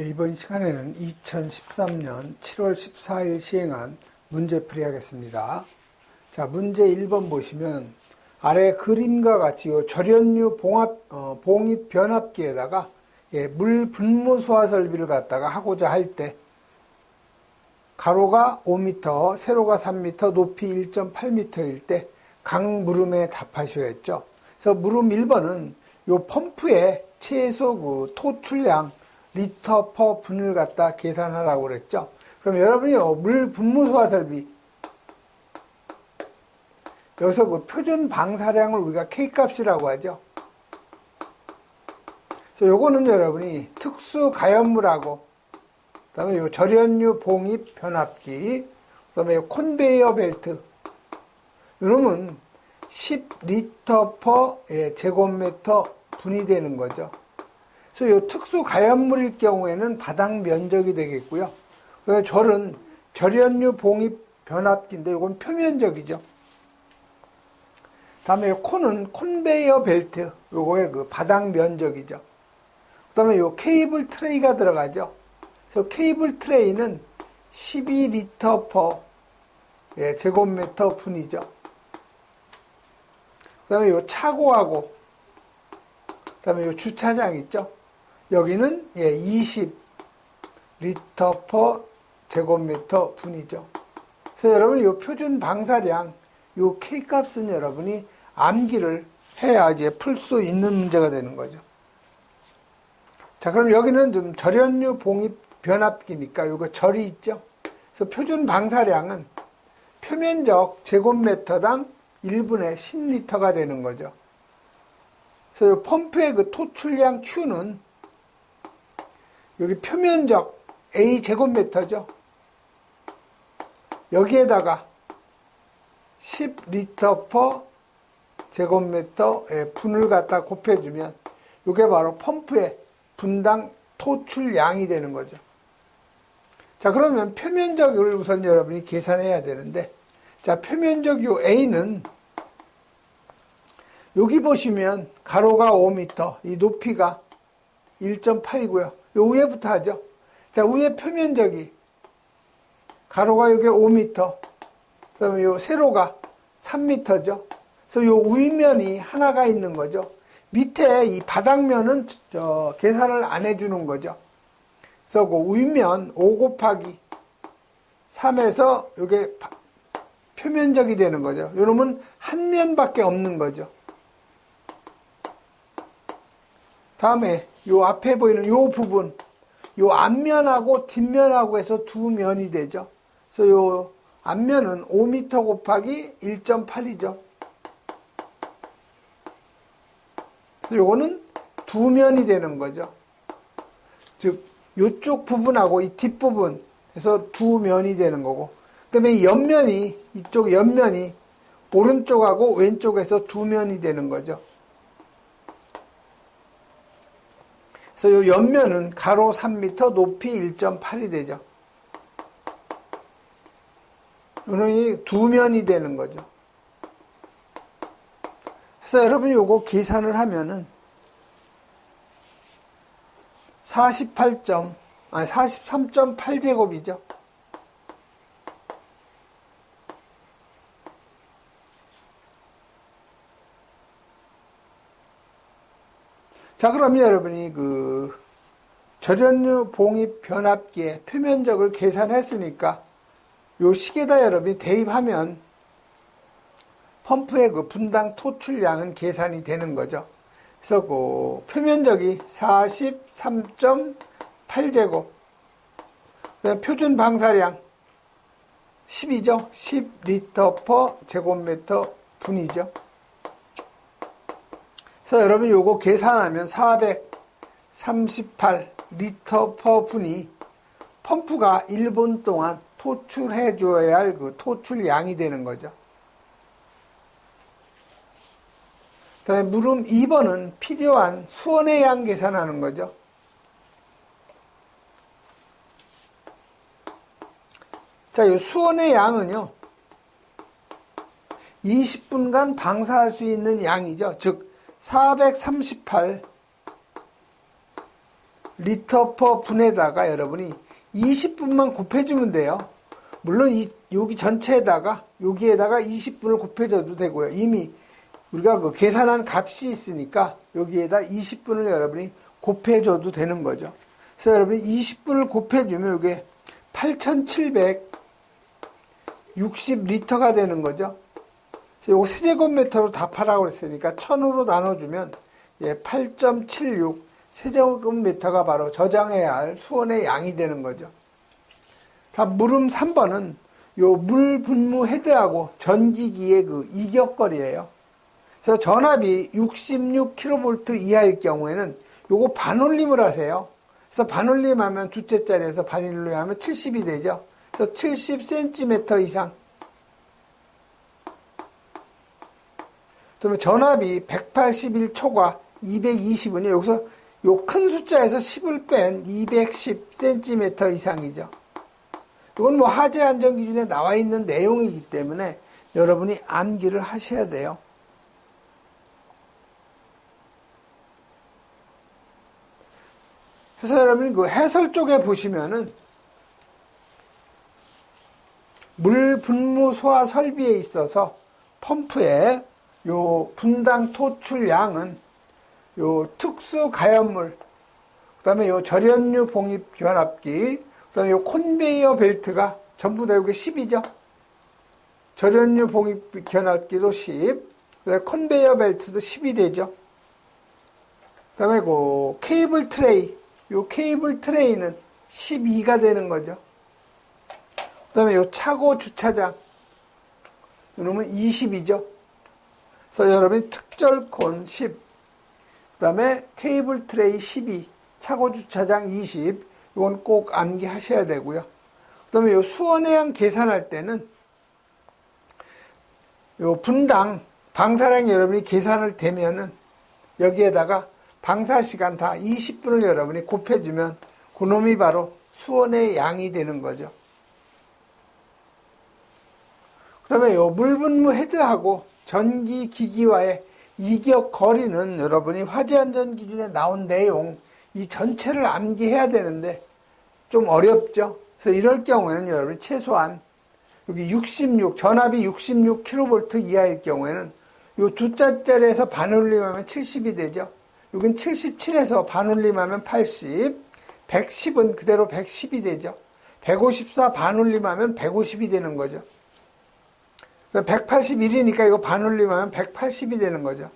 예, 이번 시간에는 2013년 7월 14일 시행한 문제풀이 하겠습니다. 자, 문제 1번 보시면 아래 그림과 같이 요 절연유 봉입 변압기에다가 물 분무 소화 설비를 갖다가 하고자 할 때 가로가 5m, 세로가 3m, 높이 1.8m일 때 각 물음에 답하셔야 했죠. 그래서 물음 1번은 요 펌프의 최소 그 토출량 리터 퍼 분을 갖다 계산하라고 그랬죠. 그럼 여러분이요, 물 분무 소화 설비. 여기서 그 표준 방사량을 우리가 K값이라고 하죠. 그래서 요거는 여러분이 특수 가연물하고, 그 다음에 요 절연유 봉입 변압기, 그 다음에 요 컨베이어 벨트. 요놈은 10리터 퍼 제곱미터 분이 되는 거죠. 그래서 이 특수 가연물일 경우에는 바닥 면적이 되겠고요. 그다음에 절은 절연유 봉입 변압기인데 이건 표면적이죠. 다음에 콘은 컨베이어 벨트, 요거의 그 바닥 면적이죠. 그다음에 요 케이블 트레이가 들어가죠. 그래서 케이블 트레이는 12리터 퍼 제곱미터 분이죠. 그다음에 요 차고하고, 그다음에 요 주차장 있죠. 여기는 20리터 퍼 제곱미터 분이죠. 그래서 여러분 이 표준 방사량, 이 K값은 여러분이 암기를 해야 이제 풀 수 있는 문제가 되는 거죠. 자, 그럼 여기는 좀 절연유 봉입 변압기니까 요거 절이 있죠. 그래서 표준 방사량은 표면적 제곱미터당 1분의 10리터가 되는 거죠. 그래서 이 펌프의 그 토출량 Q는 여기 표면적 A 제곱미터죠. 여기에다가 10리터 퍼 제곱미터 분을 갖다 곱해주면 이게 바로 펌프의 분당 토출량이 되는 거죠. 자, 그러면 표면적을 우선 여러분이 계산해야 되는데, 자, 표면적 요 A는 여기 보시면 가로가 5m, 이 높이가 1.8이고요. 요 위에부터 하죠. 자, 위에 표면적이 가로가 여기 5m, 그다음에 요 세로가 3m죠. 그래서 요 위면이 하나가 있는 거죠. 밑에 이 바닥면은 계산을 안 해주는 거죠. 그래서 그 위면 5 곱하기 3에서 요게 표면적이 되는 거죠. 요놈은 한 면밖에 없는 거죠. 다음에 요 앞에 보이는 요 부분, 요 앞면하고 뒷면하고 해서 두 면이 되죠. 그래서 요 앞면은 5m 곱하기 1.8이죠. 그래서 요거는 두 면이 되는 거죠. 즉, 요쪽 부분하고 이 뒷부분 해서 두 면이 되는 거고, 그 다음에 이 옆면이, 이쪽 옆면이 오른쪽하고 왼쪽에서 두 면이 되는 거죠. 그래서 이 옆면은 가로 3m, 높이 1.8이 되죠. 이놈이 두 면이 되는 거죠. 그래서 여러분이 요거 계산을 하면은 43.8제곱이죠. 자, 그러면 여러분이 그 절연유 봉입 변압기의 표면적을 계산했으니까 요 식에다 여러분이 대입하면 펌프의 그 분당 토출량은 계산이 되는 거죠. 그래서 그 표면적이 43.8제곱, 표준 방사량 10이죠. 10리터 퍼 제곱미터 분이죠. 그래서 여러분 요거 계산하면 438리터 퍼 분이 펌프가 1분 동안 토출해 줘야 할 그 토출량이 되는 거죠. 그다음에 물음 2번은 필요한 수원의 양 계산하는 거죠. 자, 이 수원의 양은요, 20분간 방사할 수 있는 양이죠. 즉 438 리터 퍼 분에다가 여러분이 20분만 곱해주면 돼요. 물론 여기 전체에다가 여기에다가 20분을 곱해줘도 되고요. 이미 우리가 그 계산한 값이 있으니까 여기에다 20분을 여러분이 곱해줘도 되는 거죠. 그래서 여러분이 20분을 곱해주면 이게 8,760리터가 되는 거죠. 그래서 이거 세제곱미터로 답하라고 그랬으니까 1000으로 나눠주면 8.76 세제곱미터가 바로 저장해야 할 수온의 양이 되는 거죠. 자, 물음 3번은 요 물 분무 헤드하고 전기기의 그 이격거리예요. 그래서 전압이 66kV 이하일 경우에는 요거 반올림을 하세요. 그래서 반올림 하면 두째 자리에서 반올림 하면 70이 되죠. 그래서 70cm 이상. 그러면 전압이 181초과 220은요. 여기서 요 큰 숫자에서 10을 뺀 210cm 이상이죠. 이건 뭐 화재 안전 기준에 나와 있는 내용이기 때문에 여러분이 암기를 하셔야 돼요. 그래서 여러분 그 해설 쪽에 보시면은 물 분무 소화 설비에 있어서 펌프의 요 분당 토출량은 요 특수 가연물, 그 다음에 요 절연류 봉입 변압기, 그 다음에 요 콘베이어 벨트가 전부 다 이게 10이죠. 절연류 봉입 변압기도 10, 그 다음에 콘베이어 벨트도 10이 되죠. 그 다음에 그 케이블 트레이, 요 케이블 트레이는 12가 되는 거죠. 그 다음에 요 차고 주차장, 이놈은 20이죠. 그래서 여러분이 특절콘 10, 그 다음에 케이블 트레이 12, 차고 주차장 20, 이건 꼭 암기하셔야 되고요. 그 다음에 요 수온의 계산할 때는 요 분당 방사량 여러분이 계산을 되면은 여기에다가 방사 시간 다 20분을 여러분이 곱해주면 그놈이 바로 수온의 양이 되는 거죠. 그 다음에 요 물분무 헤드하고 전기 기기와의 이격 거리는 여러분이 화재안전 기준에 나온 내용 이 전체를 암기해야 되는데 좀 어렵죠. 그래서 이럴 경우에는 여러분이 최소한 여기 66 전압이 66kV 이하일 경우에는 요 두 자짜리에서 반올림하면 70이 되죠. 여긴 77에서 반올림하면 80, 110은 그대로 110이 되죠. 154 반올림하면 150이 되는 거죠. 181이니까 이거 반올림하면 180이 되는 거죠.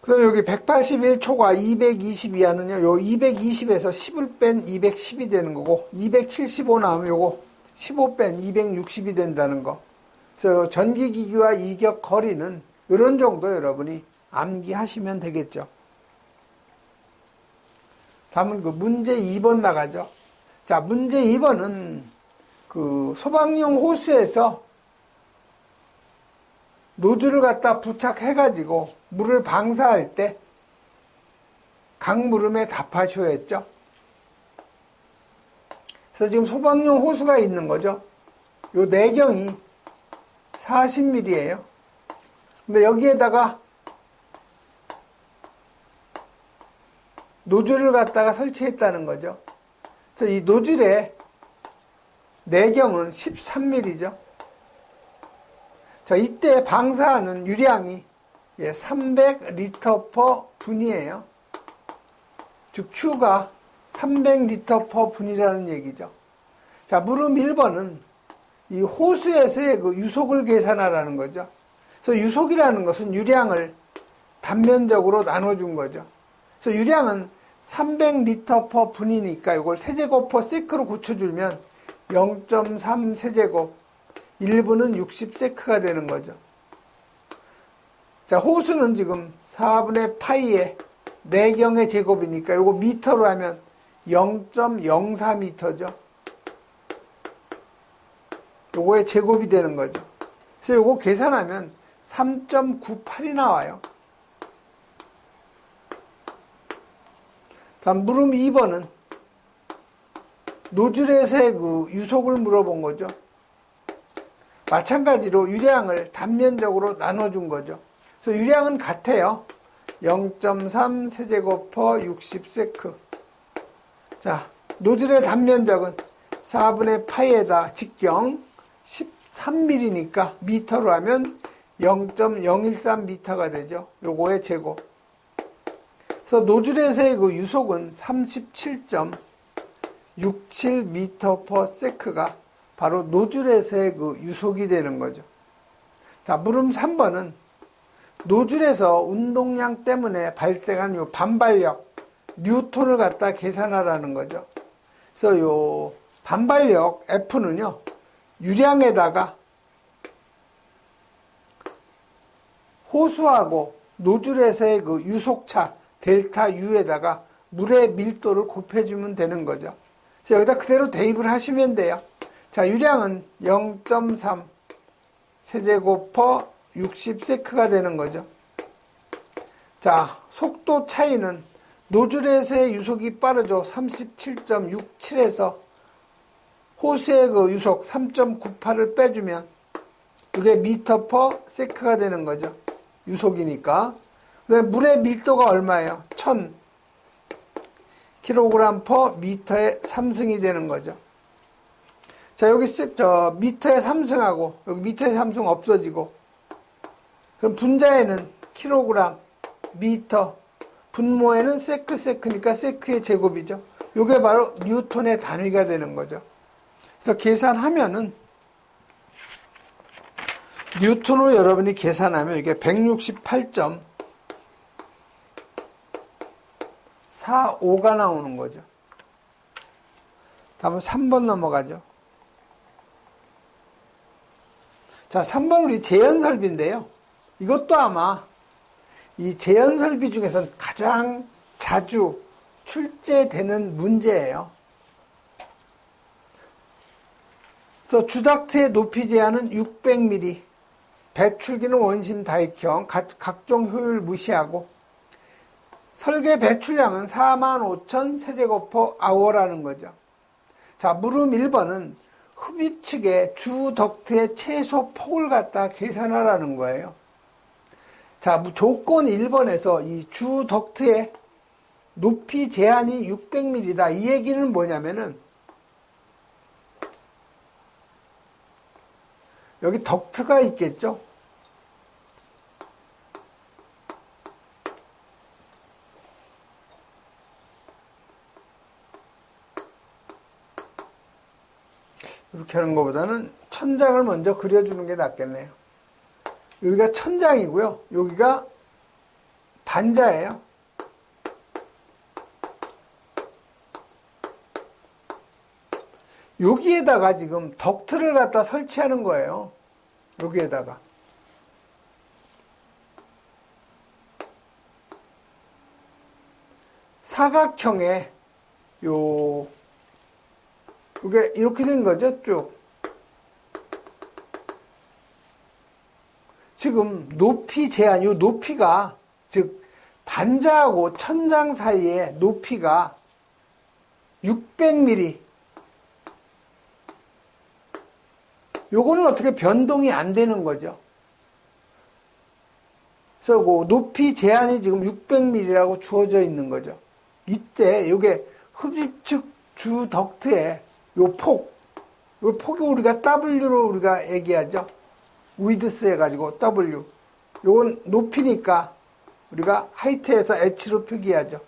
그럼 여기 181초과 220 이하는요, 요 220에서 10을 뺀 210이 되는 거고, 275 나오면 요거 15 뺀 260이 된다는 거. 그래서 전기기기와 이격 거리는 이런 정도 여러분이 암기하시면 되겠죠. 다음은 그 문제 2번 나가죠. 자, 문제 2번은 그 소방용 호스에서 노즐을 갖다 부착해가지고 물을 방사할 때 강물음에 답하셔야 했죠. 그래서 지금 소방용 호스가 있는 거죠. 요 내경이 40mm예요. 근데 여기에다가 노즐을 갖다가 설치했다는 거죠. 그래서 이 노즐의 내경은 13mm죠. 자, 이때 방사하는 유량이 300리터 퍼 분이에요. 즉 Q가 300리터 퍼 분이라는 얘기죠. 자, 물음 1번은 이 호수에서의 그 유속을 계산하라는 거죠. 그래서 유속이라는 것은 유량을 단면적으로 나눠준 거죠. 그래서 유량은 300리터 퍼 분이니까 이걸 세제곱 퍼 세크로 고쳐주면 0.3 세제곱 1분은 60세크가 되는 거죠. 자, 호수는 지금 4분의 파이의 내경의 제곱이니까 이거 미터로 하면 0.04미터죠. 요거의 제곱이 되는 거죠. 그래서 요거 계산하면 3.98이 나와요. 다음 물음 2번은 노즐에서의 그 유속을 물어본 거죠. 마찬가지로 유량을 단면적으로 나눠준 거죠. 그래서 유량은 같아요. 0.3 세제곱 퍼 60세크. 자, 노즐의 단면적은 4분의 파이에다 직경 13mm니까 미터로 하면 0.013m가 되죠. 요거의 제곱. 그래서 노즐에서의 그 유속은 37.67m/s가 바로 노즐에서의 그 유속이 되는 거죠. 자, 물음 3번은 노즐에서 운동량 때문에 발생한 요 반발력, 뉴턴을 갖다 계산하라는 거죠. 그래서 요 반발력 F는요, 유량에다가 호수하고 노즐에서의 그 유속차 델타 U에다가 물의 밀도를 곱해주면 되는 거죠. 그래서 여기다 그대로 대입을 하시면 돼요. 자, 유량은 0.3 세제곱 퍼 60세크가 되는 거죠. 자, 속도 차이는 노즐에서의 유속이 빠르죠. 37.67에서 호수의 그 유속 3.98을 빼주면 이게 미터 퍼 세크가 되는 거죠. 유속이니까. 그다음에 물의 밀도가 얼마예요? 1000 kg 퍼 미터의 3승이 되는 거죠. 자, 여기 미터의 3승하고 여기 미터의 3승 없어지고, 그럼 분자에는 킬로그램, 미터, 분모에는 세크니까 세크의 제곱이죠. 이게 바로 뉴턴의 단위가 되는 거죠. 그래서 계산하면은 뉴턴으로 여러분이 계산하면 이게 168.45가 나오는 거죠. 다음은 3번 넘어가죠. 자, 3번 우리 제연설비인데요. 이것도 아마 이 제연설비 중에서는 가장 자주 출제되는 문제예요. 그래서 주닥트의 높이 제한은 600mm, 배출기는 원심 다익형, 각종 효율 무시하고, 설계 배출량은 45,000 세제곱퍼 아워라는 거죠. 자, 물음 1번은 흡입 측의 주 덕트의 최소 폭을 갖다 계산하라는 거예요. 자, 조건 1번에서 이 주 덕트의 높이 제한이 600mm다. 이 얘기는 뭐냐면은 여기 덕트가 있겠죠? 이렇게 하는 것보다는 천장을 먼저 그려주는 게 낫겠네요. 여기가 천장이고요. 여기가 반자예요. 여기에다가 지금 덕트를 갖다 설치하는 거예요. 여기에다가. 사각형의 이게 이렇게 된 거죠, 쭉. 지금 높이 제한, 요 높이가, 즉, 반자하고 천장 사이의 높이가 600mm. 요거는 어떻게 변동이 안 되는 거죠. 그래서 그 높이 제한이 지금 600mm라고 주어져 있는 거죠. 이때 요게 흡입측 주 덕트의 요 폭이 우리가 W로 우리가 얘기하죠. 위드스 해가지고 W. 요건 높이니까 우리가 하이트에서 H로 표기하죠.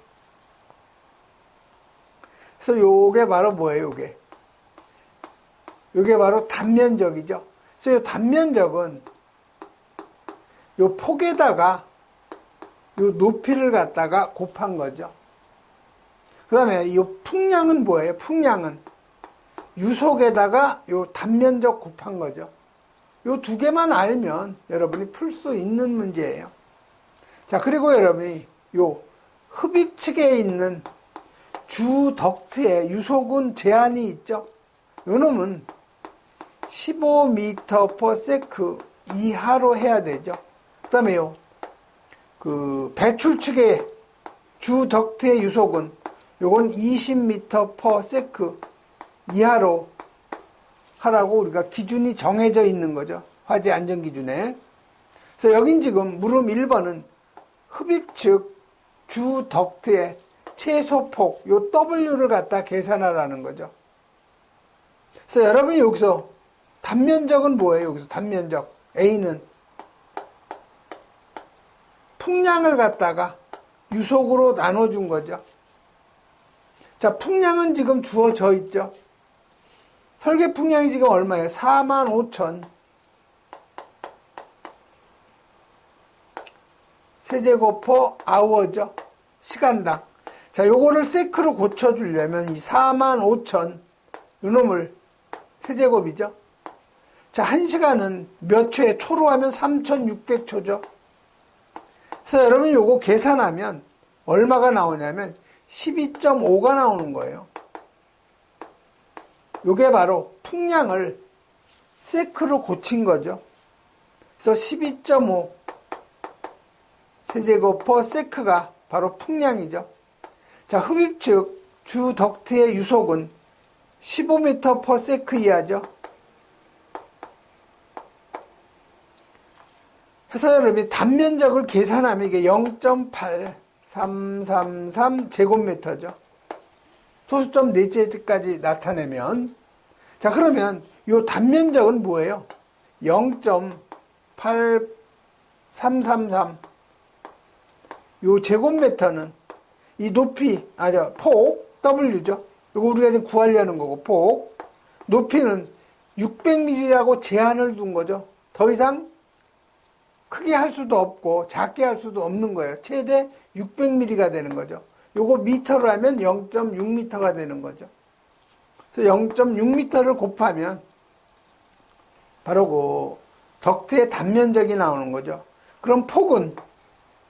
그래서 요게 바로 뭐예요, 요게 바로 단면적이죠. 그래서 요 단면적은 요 폭에다가 요 높이를 갖다가 곱한 거죠. 그 다음에 이 풍량은 뭐예요? 풍량은 유속에다가 요 단면적 곱한 거죠. 요 두 개만 알면 여러분이 풀 수 있는 문제예요. 자, 그리고 여러분이 요 흡입 측에 있는 주 덕트의 유속은 제한이 있죠. 요 놈은 15m/s 이하로 해야 되죠. 그 다음에 그 배출 측의 주 덕트의 유속은 요건 20m/s 이하로 하라고 우리가 기준이 정해져 있는 거죠. 화재 안전기준에. 그래서 여긴 지금 물음 1번은 흡입측 주 덕트의 최소폭, 요 W를 갖다 계산하라는 거죠. 그래서 여러분이 여기서 단면적은 뭐예요? 여기서 단면적. A는 풍량을 갖다가 유속으로 나눠준 거죠. 자, 풍량은 지금 주어져 있죠. 설계 풍량이 지금 얼마예요? 45,000 세제곱퍼 아워죠. 시간당. 자, 요거를 세크로 고쳐주려면 이 45,000 요놈을 세제곱이죠. 자, 1시간은 몇 초에? 초로 하면 3,600초죠. 그래서 여러분 요거 계산하면 얼마가 나오냐면 12.5가 나오는 거예요. 요게 바로 풍량을 세크로 고친 거죠. 그래서 12.5 세제곱퍼 세크가 바로 풍량이죠. 자, 흡입측 주 덕트의 유속은 15m per 세크 이하죠. 해서 여러분이 단면적을 계산하면 이게 0.8333 제곱미터죠. 소수점 넷째까지 나타내면, 자, 그러면 요 단면적은 뭐예요? 0.8333 요 제곱미터는 이 높이, 폭, W죠. 이거 우리가 지금 구하려는 거고, 폭. 높이는 600mm라고 제한을 둔 거죠. 더 이상 크게 할 수도 없고, 작게 할 수도 없는 거예요. 최대 600mm가 되는 거죠. 요거 미터로 하면 0.6m가 되는 거죠. 그래서 0.6m를 곱하면 바로 그 덕트의 단면적이 나오는 거죠. 그럼 폭은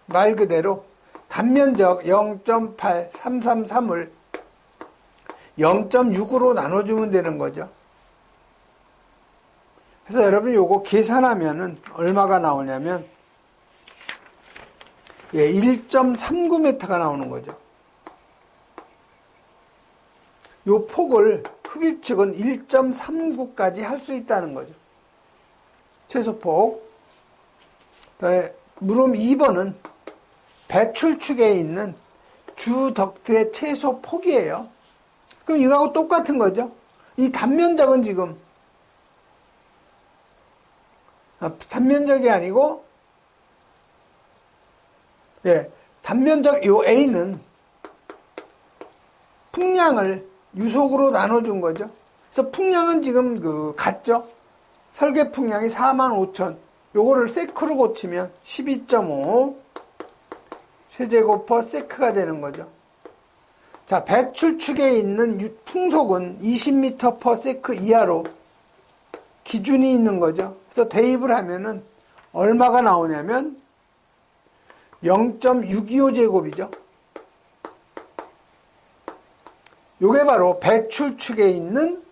말 그대로 단면적 0.8333을 0.6으로 나눠주면 되는 거죠. 그래서 여러분 요거 계산하면은 얼마가 나오냐면 1.39m가 나오는 거죠. 요 폭을 흡입측은 1.39까지 할 수 있다는 거죠. 최소폭. 그다음에 물음 2번은 배출축에 있는 주 덕트의 최소 폭이에요. 그럼 이거하고 똑같은 거죠. 이 단면적은 지금 단면적이 아니고 단면적 요 A는 풍량을 유속으로 나눠준 거죠. 그래서 풍량은 지금 같죠. 설계 풍량이 45,000 요거를 세크로 고치면 12.5 세제곱퍼 세크가 되는 거죠. 자, 배출축에 있는 풍속은 20m per 세크 이하로 기준이 있는 거죠. 그래서 대입을 하면은 얼마가 나오냐면 0.625 제곱이죠. 요게 바로 배출축에 있는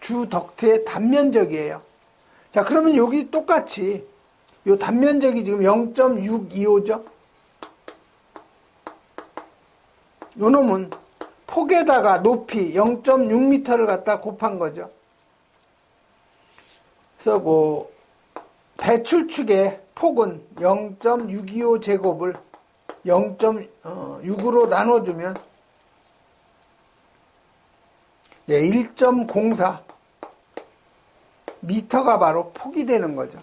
주 덕트의 단면적이에요. 자, 그러면 여기 똑같이 요 단면적이 지금 0.625죠. 요 놈은 폭에다가 높이 0.6m를 갖다 곱한 거죠. 그래서 배출축의 폭은 0.625 제곱을 0.6으로 나눠주면 1.04 미터가 바로 폭이 되는 거죠.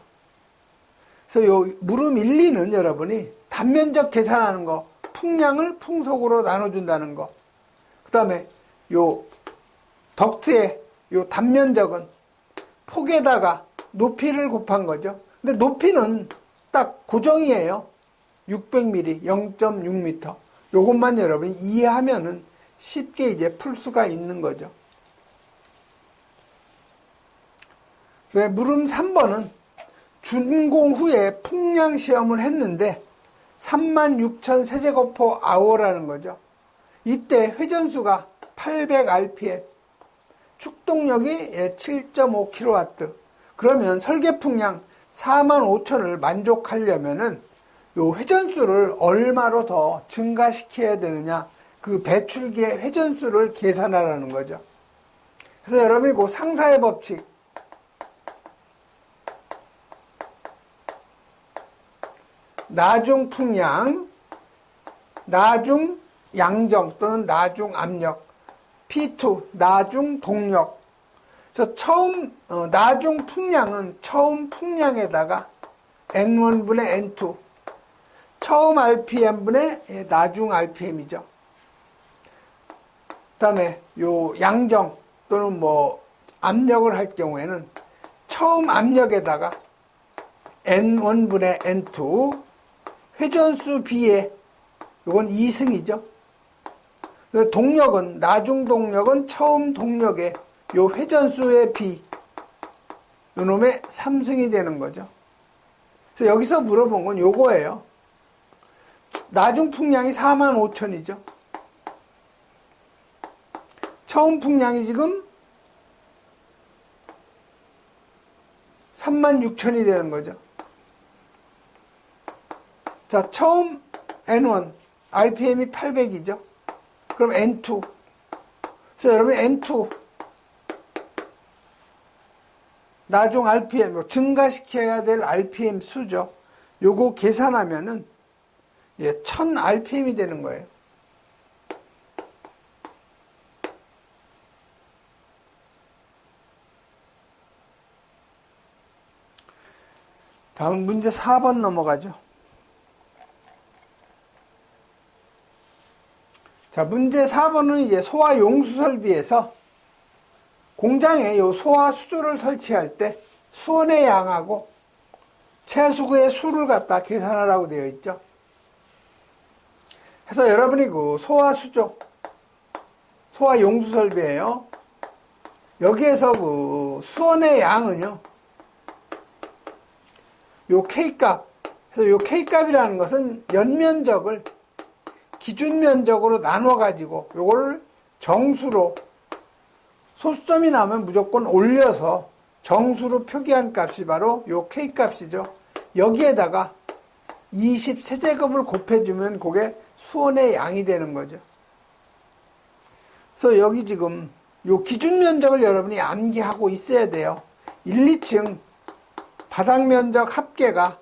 그래서 요 물음 1, 2는 여러분이 단면적 계산하는 거, 풍량을 풍속으로 나눠준다는 거. 그 다음에 요 덕트의 요 단면적은 폭에다가 높이를 곱한 거죠. 근데 높이는 딱 고정이에요. 600mm, 0.6m. 요것만 여러분이 이해하면은 쉽게 이제 풀 수가 있는 거죠. 물음 3번은 준공 후에 풍량 시험을 했는데 36,000 세제곱퍼 아워라는 거죠. 이때 회전수가 800rpm, 축동력이 7.5kW. 그러면 설계 풍량 45,000을 만족하려면은 요 회전수를 얼마로 더 증가시켜야 되느냐, 그 배출기의 회전수를 계산하라는 거죠. 그래서 여러분이 그 상사의 법칙, 나중 풍량 나중 양정 또는 나중 압력, P2 나중 동력. 처음 나중 풍량은 처음 풍량에다가 N1분의 N2, 처음 RPM분의 나중 RPM이죠. 그 다음에 요 양정 또는 뭐 압력을 할 경우에는 처음 압력에다가 N1분의 N2, 회전수 B에 요건 2승이죠. 동력은, 나중 동력은 처음 동력에 요 회전수의 B, 요 놈의 3승이 되는 거죠. 그래서 여기서 물어본 건 요거예요. 나중 풍량이 45,000이죠. 처음 풍량이 지금 36,000이 되는 거죠. 자, 처음 N1, RPM이 800이죠. 그럼 N2. 그래서 여러분 N2, 나중 RPM, 증가시켜야 될 RPM 수죠. 요거 계산하면은 1000 RPM이 되는 거예요. 다음 문제 4번 넘어가죠. 자, 문제 4번은 이제 소화 용수 설비에서 공장에 요 소화 수조를 설치할 때 수원의 양하고 채수구의 수를 갖다 계산하라고 되어 있죠. 그래서 여러분이 그 소화 수조, 소화 용수 설비예요. 여기에서 그 수원의 양은요, 요 K값, 그래서 요 K값이라는 것은 연면적을 기준 면적으로 나눠 가지고 요거를 정수로, 소수점이 나오면 무조건 올려서 정수로 표기한 값이 바로 요 K값이죠. 여기에다가 20세제곱을 곱해주면 그게 수원의 양이 되는 거죠. 그래서 여기 지금 요 기준 면적을 여러분이 암기하고 있어야 돼요. 1, 2층 바닥 면적 합계가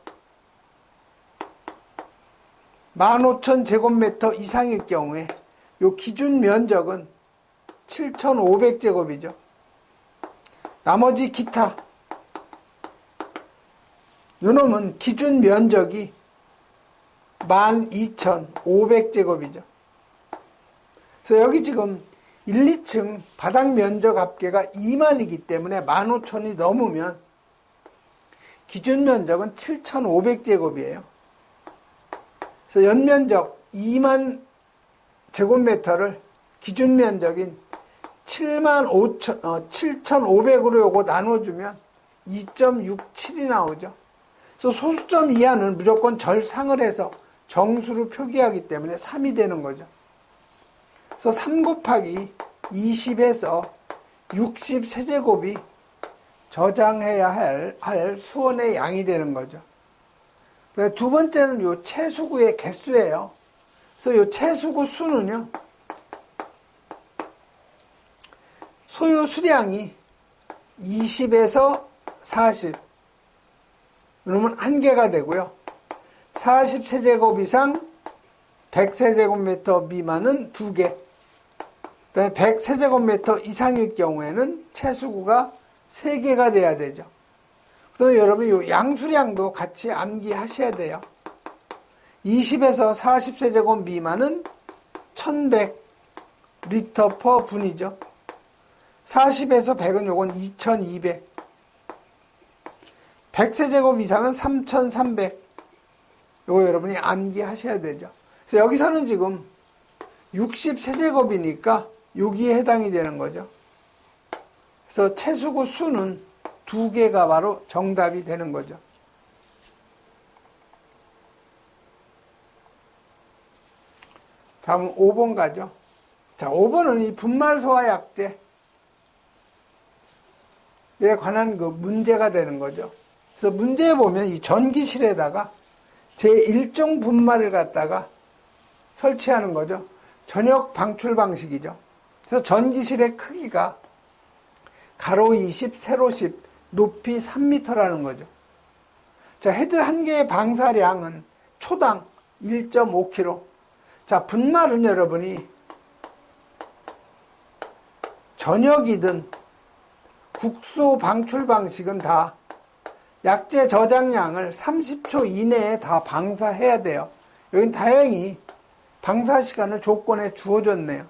15,000제곱미터 이상일 경우에 요 기준 면적은 7,500제곱이죠. 나머지 기타, 요놈은 기준 면적이 12,500제곱이죠. 그래서 여기 지금 1, 2층 바닥 면적 합계가 2만이기 때문에 15,000이 넘으면 기준 면적은 7,500제곱이에요. 그래서 연면적 2만 제곱미터를 기준 면적인 7,500으로 요거 나눠주면 2.67이 나오죠. 그래서 소수점 이하는 무조건 절상을 해서 정수로 표기하기 때문에 3이 되는 거죠. 그래서 3 곱하기 20에서 60 세제곱이 저장해야 할 수원의 양이 되는 거죠. 두 번째는 요 채수구의 개수예요. 그래서 요 채수구 수는요, 소요 수량이 20에서 40, 그러면 1개가 되고요. 40세제곱 이상 100세제곱미터 미만은 2개. 그다음에 100세제곱미터 이상일 경우에는 채수구가 3개가 돼야 되죠. 그다음에 여러분 이 양수량도 같이 암기하셔야 돼요. 20에서 40세제곱 미만은 1100 리터 퍼 분이죠. 40에서 100은 요건 2200. 100세제곱 이상은 3300. 요거 여러분이 암기하셔야 되죠. 그래서 여기서는 지금 60세제곱이니까 여기에 해당이 되는 거죠. 그래서 채수구 수는 2개가 바로 정답이 되는 거죠. 다음은 5번 가죠. 자, 5번은 이 분말소화약제에 관한 그 문제가 되는 거죠. 그래서 문제에 보면 이 전기실에다가 제1종 분말을 갖다가 설치하는 거죠. 전역 방출 방식이죠. 그래서 전기실의 크기가 가로 20, 세로 10, 높이 3m라는 거죠. 자, 헤드 한 개의 방사량은 초당 1.5kg. 자, 분말은 여러분이 전역이든 국소 방출 방식은 다 약재 저장량을 30초 이내에 다 방사해야 돼요. 여긴 다행히 방사 시간을 조건에 주어졌네요.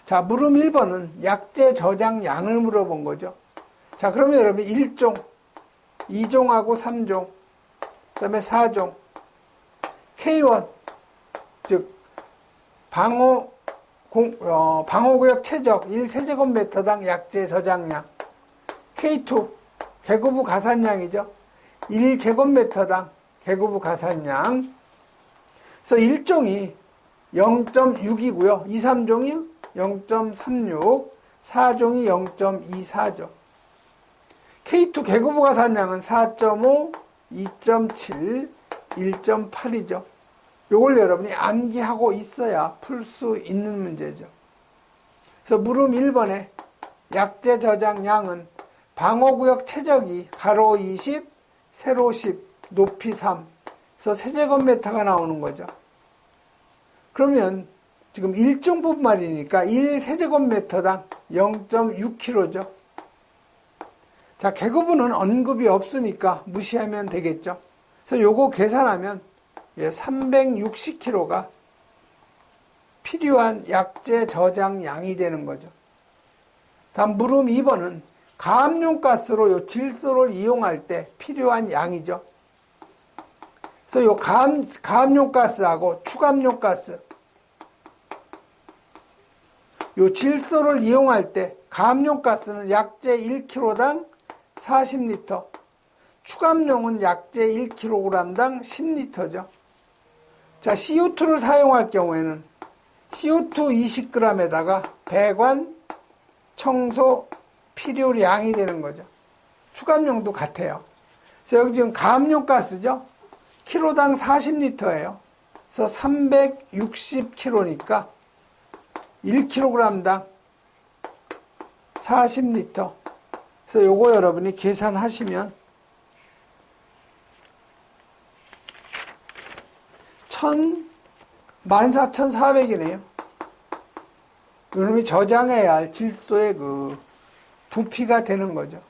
자, 물음 1번은 약재 저장량을 물어본 거죠. 자, 그러면 여러분 1종, 2종하고 3종, 그 다음에 4종, K1, 즉 방호구역 최적 1세제곱미터당 약재 저장량, K2, 개구부 가산량이죠. 1제곱미터당 개구부 가산량. 그래서 1종이 0.6이고요. 2, 3종이 0.36, 4종이 0.24죠. K2 개구부 가산량은 4.5, 2.7, 1.8이죠. 요걸 여러분이 암기하고 있어야 풀 수 있는 문제죠. 그래서 물음 1번에 약재 저장량은 방호구역 최적이 가로 20, 세로 10, 높이 3. 그래서 세제곱미터가 나오는 거죠. 그러면 지금 1종 분말이니까 1세제곱미터당 0.6kg죠. 자, 개구부는 언급이 없으니까 무시하면 되겠죠. 그래서 요거 계산하면 360kg가 필요한 약재 저장량이 되는 거죠. 다음 물음 2번은 가압용 가스로 요 질소를 이용할 때 필요한 양이죠. 그래서 요 가압용 가스하고 축압용 가스, 요 질소를 이용할 때 가압용 가스는 약재 1kg당 40L, 축압용은 약재 1kg당 10L죠. 자, CO2를 사용할 경우에는 CO2 20g에다가 배관 청소 필요량이 되는 거죠. 축압용도 같아요. 그래서 여기 지금 가압용 가스죠. 키로당 40L예요. 그래서 360kg니까 1kg당 40L. 그래서 요거 여러분이 계산하시면 14,400이네요. 이놈이 저장해야 할 질소의 그 부피가 되는 거죠.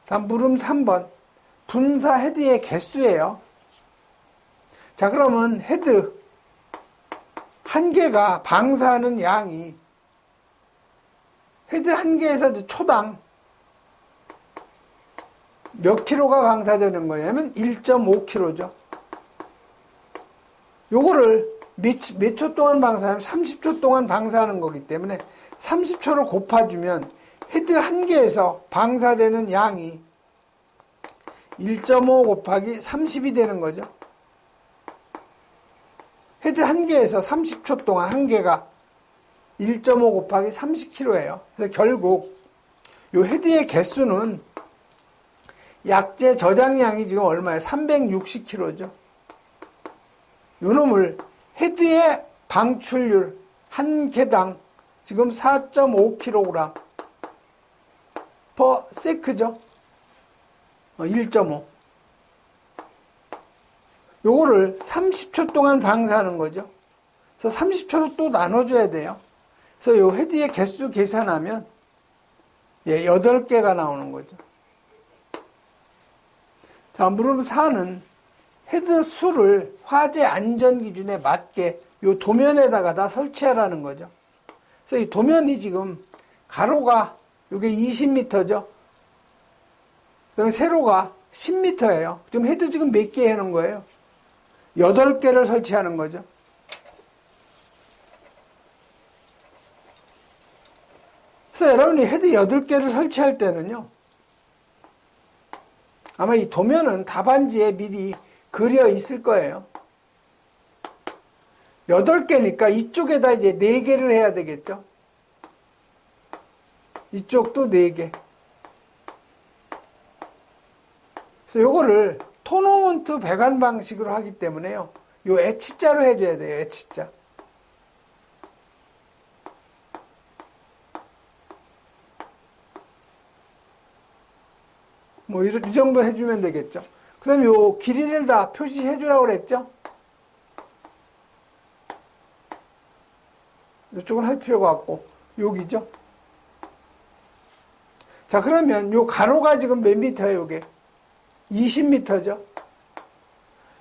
다음 물음 3번. 분사 헤드의 개수예요. 자, 그러면 헤드 한 개가 방사하는 양이 헤드 한 개에서 초당 몇 킬로가 방사되는 거냐면 1.5kg죠. 요거를 몇 초 동안 방사하면 30초 동안 방사하는 거기 때문에 30초를 곱해주면 헤드 한 개에서 방사되는 양이 1.5 곱하기 30이 되는 거죠. 헤드 한 개에서 30초 동안 한 개가 1.5 곱하기 30kg예요. 그래서 결국 요 헤드의 개수는 약재 저장량이 지금 얼마예요? 360kg죠. 요 놈을 헤드의 방출률 한 개당 지금 4.5kg per sec죠. 1.5. 요거를 30초 동안 방사하는 거죠. 그래서 30초로 또 나눠줘야 돼요. 그래서 요 헤드의 개수 계산하면 8개가 나오는 거죠. 자, 물음 4는 헤드 수를 화재 안전 기준에 맞게 요 도면에다가 다 설치하라는 거죠. 그래서 이 도면이 지금 가로가 요게 20m죠. 그다음에 세로가 10m예요. 지금 헤드 지금 몇 개 하는 거예요? 8개를 설치하는 거죠. 그래서 여러분이 헤드 8개를 설치할 때는요, 아마 이 도면은 답안지에 미리 그려 있을 거예요. 8개니까 이쪽에다 이제 4개를 해야 되겠죠. 이쪽도 4개. 그래서 요거를 토너먼트 배관 방식으로 하기 때문에요. 요 H자로 해줘야 돼요. H자. 뭐 이 정도 해주면 되겠죠. 그 다음에 요 길이를 다 표시해 주라고 그랬죠. 이쪽은 할 필요가 없고, 여기죠. 자, 그러면 요 가로가 지금 몇 미터예요, 요게? 20m죠.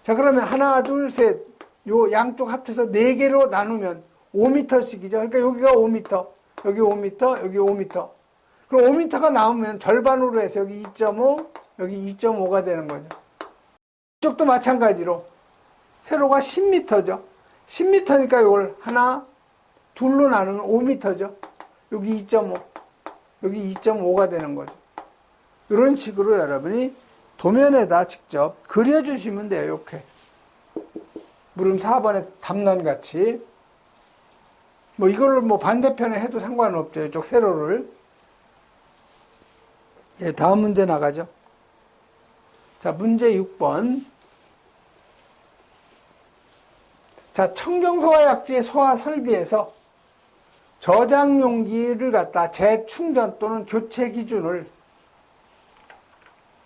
자, 그러면 하나, 둘, 셋, 요 양쪽 합쳐서 4개로 나누면 5m씩이죠. 그러니까 여기가 5m, 여기 5m, 여기 5m. 그럼 5m가 나오면 절반으로 해서 여기 2.5, 여기 2.5가 되는 거죠. 이쪽도 마찬가지로 세로가 10m죠. 10m니까 이걸 하나, 둘로 나누면 5m죠. 여기 2.5, 여기 2.5가 되는 거죠. 이런 식으로 여러분이 도면에다 직접 그려주시면 돼요. 이렇게 물음 4번의 답란 같이. 뭐 이걸 뭐 반대편에 해도 상관은 없죠. 이쪽 세로를. 예, 다음 문제 나가죠. 자, 문제 6번. 자, 청정소화 약지의 소화 설비에서 저장 용기를 갖다 재충전 또는 교체 기준을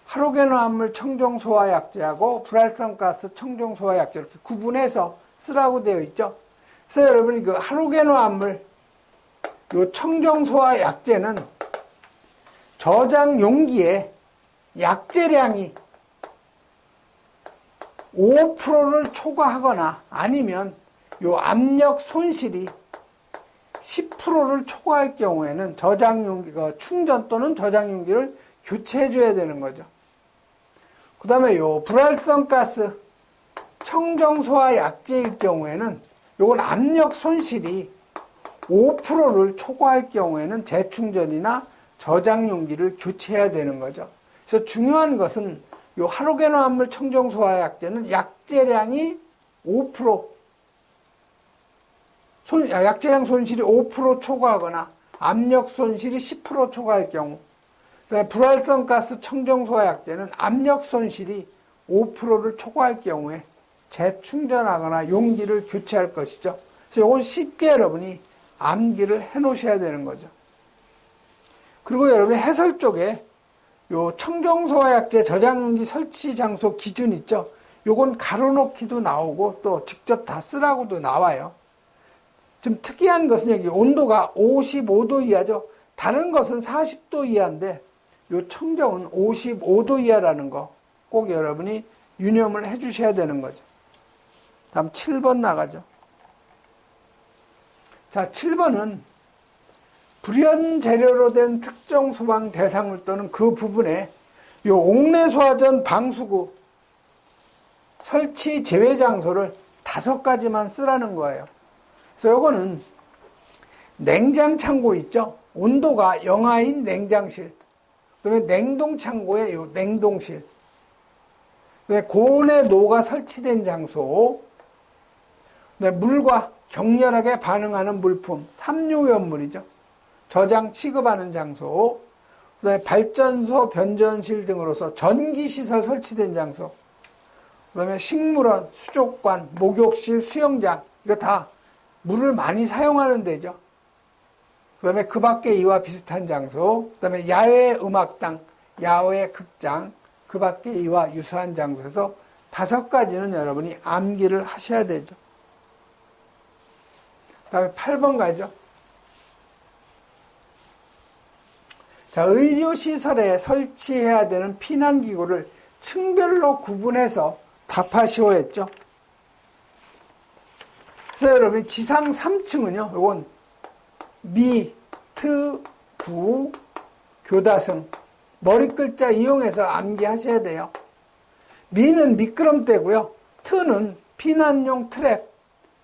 할로겐화합물 청정소화 약제하고 불활성가스 청정소화 약제 이렇게 구분해서 쓰라고 되어 있죠. 그래서 여러분이 그 할로겐화합물 요 청정소화 약제는 저장 용기에 약제량이 5%를 초과하거나 아니면 요 압력 손실이 10%를 초과할 경우에는 저장 용기가 충전 또는 저장 용기를 교체해 줘야 되는 거죠. 그 다음에 요 불활성가스 청정소화 약제일 경우에는 요건 압력 손실이 5%를 초과할 경우에는 재충전이나 저장 용기를 교체해야 되는 거죠. 그래서 중요한 것은 요 할로겐화합물 청정소화 약제는 약제량이 5% 약제량 손실이 5% 초과하거나 압력 손실이 10% 초과할 경우, 불활성가스 청정소화 약제는 압력 손실이 5%를 초과할 경우에 재충전하거나 용기를 교체할 것이죠. 그래서 이건 쉽게 여러분이 암기를 해 놓으셔야 되는 거죠. 그리고 여러분이 해설 쪽에 요 청정소화 약제 저장용기 설치 장소 기준 있죠. 요건 가로놓기도 나오고 또 직접 다 쓰라고도 나와요. 좀 특이한 것은 여기 온도가 55도 이하죠. 다른 것은 40도 이하인데 요 청정은 55도 이하라는 거 꼭 여러분이 유념을 해 주셔야 되는 거죠. 다음 7번 나가죠. 자, 7번은 불연 재료로 된 특정 소방 대상물 또는 그 부분에 요 옥내소화전 방수구 설치 제외 장소를 5가지만 쓰라는 거예요. 그래서 요거는 냉장창고 있죠. 온도가 영하인 냉장실. 그다음에 냉동창고에 요 냉동실. 그다음에 고온의 노가 설치된 장소. 그다음에 물과 격렬하게 반응하는 물품, 삼류연물이죠. 저장 취급하는 장소. 그다음에 발전소, 변전실 등으로서 전기시설 설치된 장소. 그다음에 식물원, 수족관, 목욕실, 수영장. 이거 다 물을 많이 사용하는 데죠. 그 다음에 그 밖에 이와 비슷한 장소, 그 다음에 야외 음악당, 야외 극장, 그 밖에 이와 유사한 장소에서 5가지는 여러분이 암기를 하셔야 되죠. 그 다음에 8번 가죠. 자, 의료시설에 설치해야 되는 피난기구를 층별로 구분해서 답하시오 했죠. 그래서 여러분 지상 3층은요. 이건 미, 트, 구, 교다승 머리 글자 이용해서 암기하셔야 돼요. 미는 미끄럼대고요. 트는 피난용 트랩,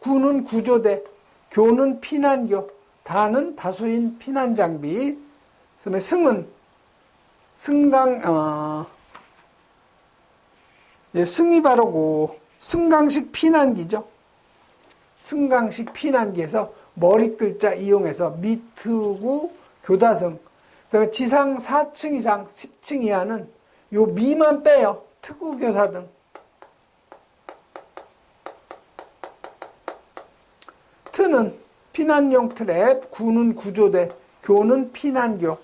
구는 구조대, 교는 피난교, 다는 다수인 피난장비. 그다음에 승은 승이 바로 승강식 피난기죠. 승강식 피난기에서 머리 글자 이용해서 미트구 교다승. 그다음에 지상 4층 이상 10층 이하는 요 미만 빼요. 특구 교사등. 트는 피난용 트랩, 구는 구조대, 교는 피난교,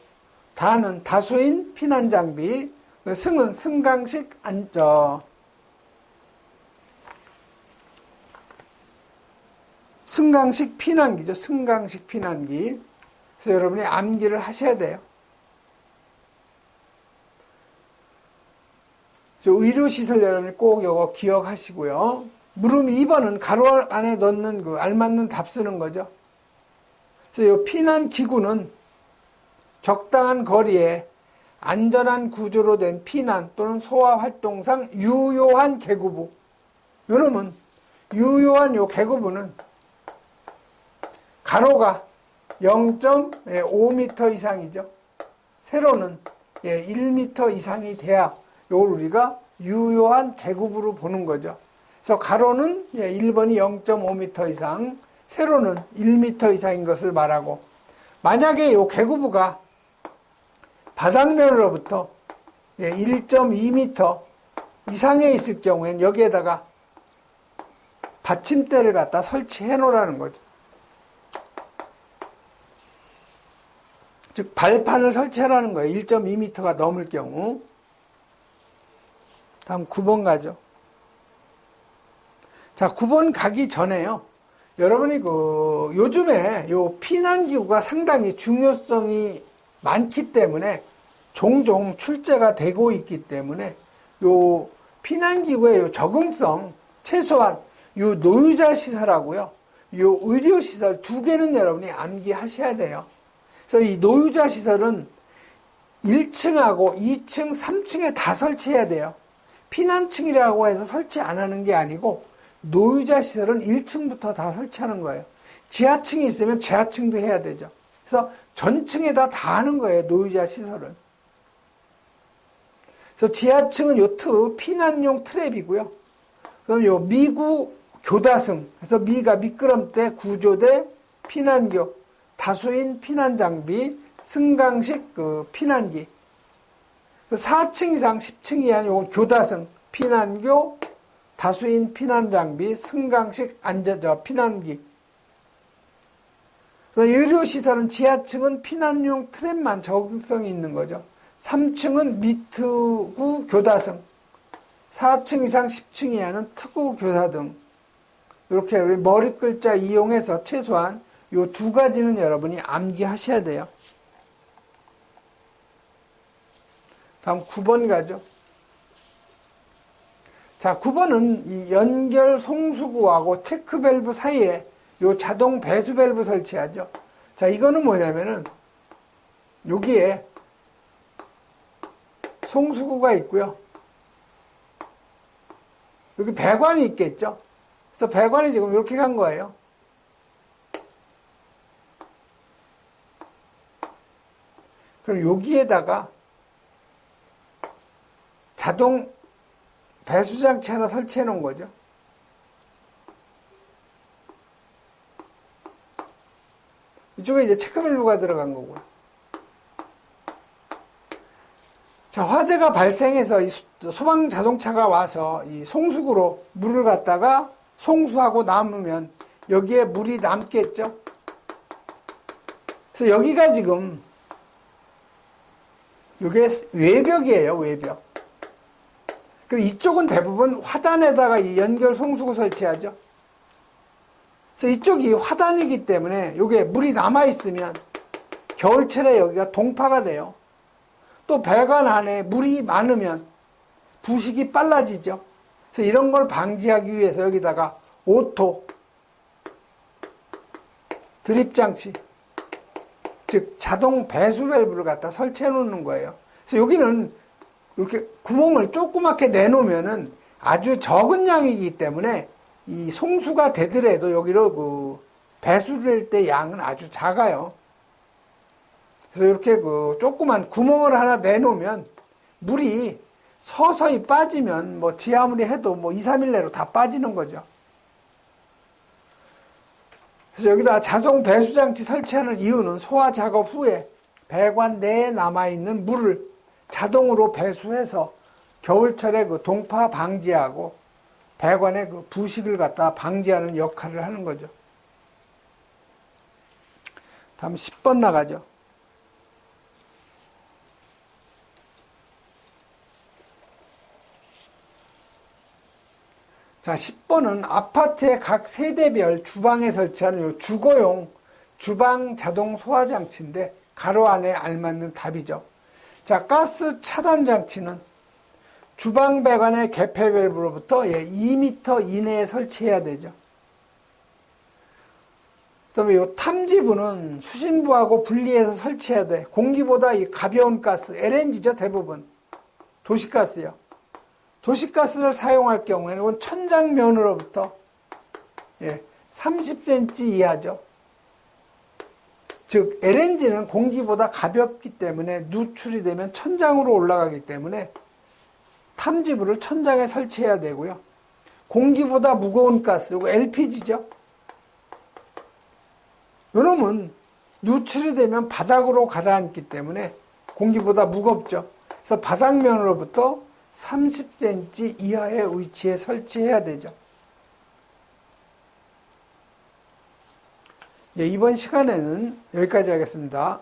다는 다수인 피난장비, 승은 승강식 승강식 피난기죠. 승강식 피난기. 그래서 여러분이 암기를 하셔야 돼요. 의료시설 여러분이 꼭 이거 기억하시고요. 물음 2번은 가로 안에 넣는 그 알맞는 답 쓰는 거죠. 그래서 이 피난기구는 적당한 거리에 안전한 구조로 된 피난 또는 소화활동상 유효한 계구부. 요놈은 유효한 요 계구부는 가로가 0.5m 이상이죠. 세로는 1m 이상이 돼야 요걸 우리가 유효한 계구부로 보는 거죠. 그래서 가로는 1번이 0.5m 이상, 세로는 1m 이상인 것을 말하고, 만약에 요 계구부가 바닥면으로부터 1.2m 이상에 있을 경우엔 여기에다가 받침대를 갖다 설치해 놓으라는 거죠. 즉 발판을 설치하라는 거예요. 1.2m가 넘을 경우. 다음 9번 가죠. 자, 9번 가기 전에요. 여러분이 요즘에 요 피난기구가 상당히 중요성이 많기 때문에 종종 출제가 되고 있기 때문에 요 피난기구의 요 적응성, 최소한 요 노유자 시설하고요, 요 의료시설 두 개는 여러분이 암기하셔야 돼요. 그래서 이 노유자 시설은 1층하고 2층, 3층에 다 설치해야 돼요. 피난층이라고 해서 설치 안 하는 게 아니고 노유자 시설은 1층부터 다 설치하는 거예요. 지하층이 있으면 지하층도 해야 되죠. 그래서 전층에다 다 하는 거예요. 노유자 시설은. 그래서 지하층은 요 피난용 트랩이고요. 그럼 요 미구 교다승, 그래서 미가 미끄럼대, 구조대, 피난교, 다수인 피난장비, 승강식 피난기. 4층 이상 10층 이하는 요건 교다승, 피난교, 다수인 피난장비, 승강식 피난기. 의료시설은 지하층은 피난용 트랩만 적응성이 있는 거죠. 3층은 미트구 교다승, 4층 이상 10층 이하는 특구 교사 등. 이렇게 머리 글자 이용해서 최소한 요 두 가지는 여러분이 암기하셔야 돼요. 다음 9번 가죠. 자, 9번은 이 연결 송수구하고 체크밸브 사이에 요 자동 배수 밸브 설치하죠. 자, 이거는 뭐냐면은 여기에 송수구가 있고요. 여기 배관이 있겠죠. 그래서 배관이 지금 이렇게 간 거예요. 그럼 여기에다가 자동 배수장치 하나 설치해 놓은 거죠. 이쪽에 이제 체크밸브가 들어간 거고요. 자, 화재가 발생해서 이 소방 자동차가 와서 이 송수구로 물을 갖다가 송수하고 남으면 여기에 물이 남겠죠. 그래서 여기가 지금 이게 외벽이에요, 외벽. 그리고 이쪽은 대부분 화단에다가 이 연결 송수구 설치하죠. 그래서 이쪽이 화단이기 때문에 이게 물이 남아있으면 겨울철에 여기가 동파가 돼요. 또 배관 안에 물이 많으면 부식이 빨라지죠. 그래서 이런 걸 방지하기 위해서 여기다가 오토 드립장치, 즉 자동 배수 밸브를 갖다 설치해 놓는 거예요. 그래서 여기는 이렇게 구멍을 조그맣게 내놓으면은 아주 적은 양이기 때문에 이 송수가 되더라도 여기로 배수될 때 양은 아주 작아요. 그래서 이렇게 조그만 구멍을 하나 내놓으면 물이 서서히 빠지면 뭐 지하물이 해도 2, 3일 내로 다 빠지는 거죠. 그래서 여기다 자동 배수장치 설치하는 이유는 소화 작업 후에 배관 내에 남아있는 물을 자동으로 배수해서 겨울철에 동파 방지하고 배관의 부식을 갖다 방지하는 역할을 하는 거죠. 다음 10번 나가죠. 자, 자, 10번은 아파트의 각 세대별 주방에 설치하는 요 주거용 주방 자동 소화 장치인데 가로 안에 알맞는 답이죠. 자, 가스 차단 장치는 주방 배관의 개폐 밸브로부터 2m 이내에 설치해야 되죠. 그다음에 요 탐지부는 수신부하고 분리해서 설치해야 돼. 공기보다 이 가벼운 가스, LNG죠, 대부분. 도시가스요. 도시가스를 사용할 경우에는 이건 천장면으로부터 30cm 이하죠. 즉 LNG는 공기보다 가볍기 때문에 누출이 되면 천장으로 올라가기 때문에 탐지부를 천장에 설치해야 되고요. 공기보다 무거운 가스, 이거 LPG죠. 요놈은 누출이 되면 바닥으로 가라앉기 때문에 공기보다 무겁죠. 그래서 바닥면으로부터 30cm 이하의 위치에 설치해야 되죠. 이번 시간에는 여기까지 하겠습니다.